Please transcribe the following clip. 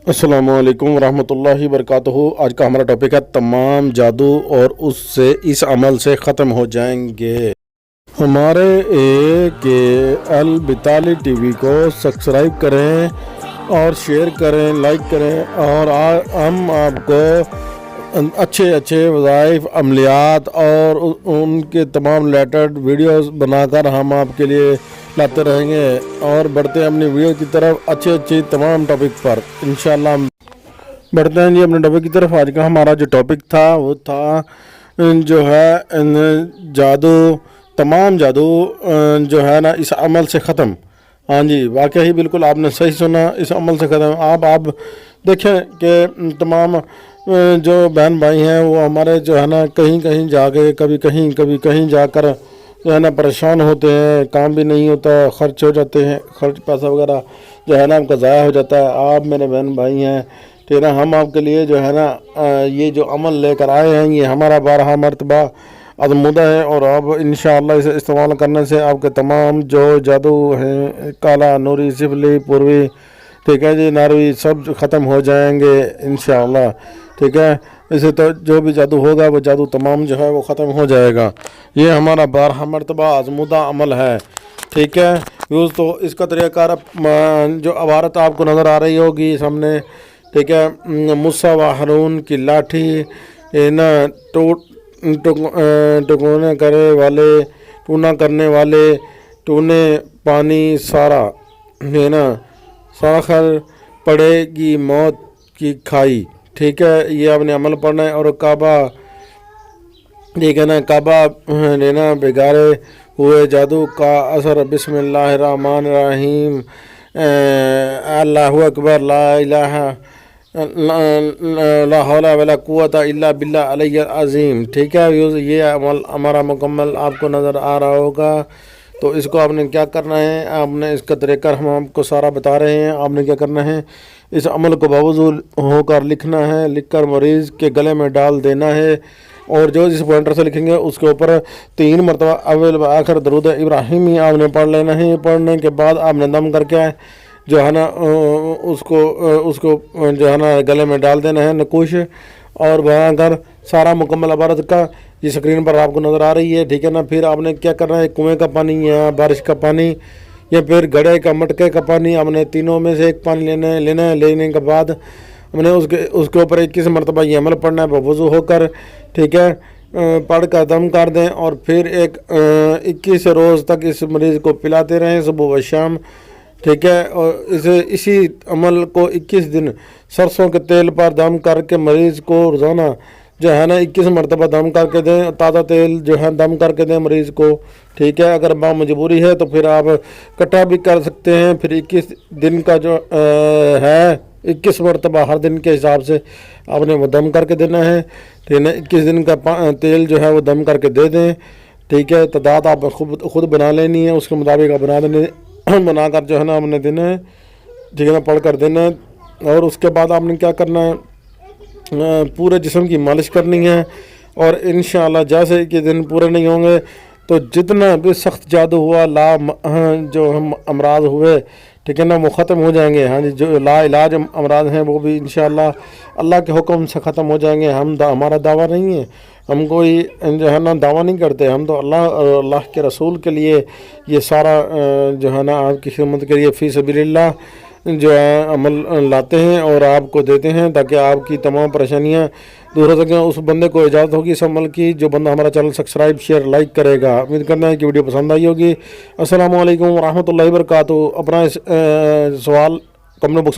السلام علیکم ورحمۃ اللہ وبرکاتہ۔ آج کا ہمارا ٹاپک ہے تمام جادو اور اس عمل سے ختم ہو جائیں گے۔ ہمارے البتالی ٹی وی کو سبسکرائب کریں اور شیئر کریں، لائک کریں، اور ہم آپ کو اچھے وظائف، عملیات اور ان کے تمام ریلیٹڈ ویڈیوز بنا کر ہم آپ کے لیے لاتے رہیں گے اور بڑھتے ہیں اپنی ویڈیو کی طرف اچھی تمام ٹاپک پر انشاءاللہ ہم بڑھتے ہیں اپنے ٹاپک کی طرف۔ آج کا ہمارا جو ٹاپک تھا وہ تھا جو ہے جادو، تمام جادو جو ہے نا اس عمل سے ختم۔ ہاں جی، واقعی بالکل آپ نے صحیح سنا، اس عمل سے ختم۔ آپ دیکھیں کہ تمام جو بہن بھائی ہیں وہ ہمارے جو ہے نا کہیں جا کے کبھی کہیں جا کر جو ہے نا پریشان ہوتے ہیں، کام بھی نہیں ہوتا، خرچ ہو جاتے ہیں، پیسہ وغیرہ جو ہے نا ان کا ضائع ہو جاتا ہے۔ آپ میرے بہن بھائی ہیں، ٹھیک ہے، ہم آپ کے لیے جو ہے نا یہ جو عمل لے کر آئے ہیں یہ ہمارا 12 مرتبہ آزمودہ ہے، اور اب انشاءاللہ اسے استعمال کرنے سے آپ کے تمام جو جادو ہیں، کالا، نوری، سفلی، پوروی، ٹھیک ہے جی، ناروی، سب ختم ہو جائیں گے انشاءاللہ، ٹھیک ہے۔ اسے تو جو بھی جادو ہوگا وہ جادو تمام جو ہے وہ ختم ہو جائے گا۔ یہ ہمارا 12 مرتبہ آزمودہ عمل ہے، ٹھیک ہے یوز۔ تو اس کا طریقہ کار جو عبارت آپ کو نظر آ رہی ہوگی سامنے، ٹھیک ہے، موسیٰ و ہارون کی لاٹھی نا، ٹونا کرنے والے، ٹونے پانی سارا ہے نا، ساخر پڑے گی موت کی کھائی، ٹھیک ہے۔ یہ آپ نے عمل پڑھنا ہے، اور کعبہ، ٹھیک ہے نا، کعبہ لینا بگاڑے ہوئے جادو کا اثر۔ بسم اللہ الرحمن الرحیم، اللہ اکبر، لا حول ولا قوت الا باللہ العلی العظیم، ٹھیک ہے۔ یہ عمل ہمارا مکمل آپ کو نظر آ رہا ہوگا۔ تو اس کو آپ نے کیا کرنا ہے، آپ نے اس کا طریقہ ہم آپ کو سارا بتا رہے ہیں۔ آپ نے کیا کرنا ہے، اس عمل کو باوضو ہو کر لکھنا ہے، لکھ کر مریض کے گلے میں ڈال دینا ہے، اور جو جس پوائنٹر سے لکھیں گے اس کے اوپر 3 مرتبہ اول و آخر درود ابراہیمی آپ نے پڑھ لینا ہے۔ پڑھنے کے بعد آپ نے دم کر کے جو ہے نا اس کو جو ہے نا گلے میں ڈال دینا ہے نقوش، اور وہاں کر سارا مکمل عبارت کا یہ اسکرین پر آپ کو نظر آ رہی ہے، ٹھیک ہے نا۔ پھر آپ نے کیا کرنا ہے، کنویں کا پانی یا بارش کا پانی یا پھر گھڑے کا مٹکے کا پانی، آپ نے تینوں میں سے ایک پانی لینا ہے۔ لینے کے بعد ہم نے اس کے اوپر 21 مرتبہ یہ عمل پڑھنا ہے وضو ہو کر، ٹھیک ہے۔ پڑھ کر دم کر دیں، اور پھر 21 روز تک اس مریض کو پلاتے رہیں صبح و شام، ٹھیک ہے۔ اور اسی عمل کو 21 دن سرسوں کے تیل پر دم کر کے مریض کو روزانہ جو ہے نا 21 مرتبہ دم کر کے دیں، تازہ تیل جو ہے دم کر کے دیں مریض کو، ٹھیک ہے۔ اگر مجبوری ہے تو پھر آپ کٹا بھی کر سکتے ہیں۔ پھر 21 دن کا جو ہے 21 مرتبہ ہر دن کے حساب سے آپ نے وہ دم کر کے دینا ہے، ٹھیک ہے۔ 21 دن کا تیل جو ہے وہ دم کر کے دے دیں، ٹھیک ہے۔ تعداد آپ خود بنا لینی ہے، اس کے مطابق آپ بنا کر جو ہے نا ہم نے دینا ہے، ٹھیک ہے نا، پڑھ کر دینا ہے۔ اور اس کے بعد آپ نے کیا کرنا ہے، پورے جسم کی مالش کرنی ہے، اور انشاءاللہ جیسے کہ دن پورے نہیں ہوں گے تو جتنا بھی سخت جادو ہوا، جو ہم امراض ہوئے، ٹھیک ہے نا، وہ ختم ہو جائیں گے۔ ہاں جی، جو لا علاج امراض ہیں وہ بھی انشاءاللہ اللہ کے حکم سے ختم ہو جائیں گے۔ ہمارا دعویٰ نہیں ہے، ہم کوئی جو ہے نا دعویٰ نہیں کرتے، ہم تو اللہ کے رسول کے لیے یہ سارا جو ہے نا آپ کی خدمت کے لیے فی سبیل اللہ جو ہے عمل لاتے ہیں اور آپ کو دیتے ہیں، تاکہ آپ کی تمام پریشانیاں دور ہو سکیں۔ اس بندے کو اجازت ہوگی اس عمل کی جو بندہ ہمارا چینل سبسکرائب، شیئر، لائک کرے گا۔ امید کرنا ہے کہ ویڈیو پسند آئی ہوگی۔ السلام علیکم ورحمۃ اللہ وبرکاتہ۔ اپنا سوال کمنٹ باکس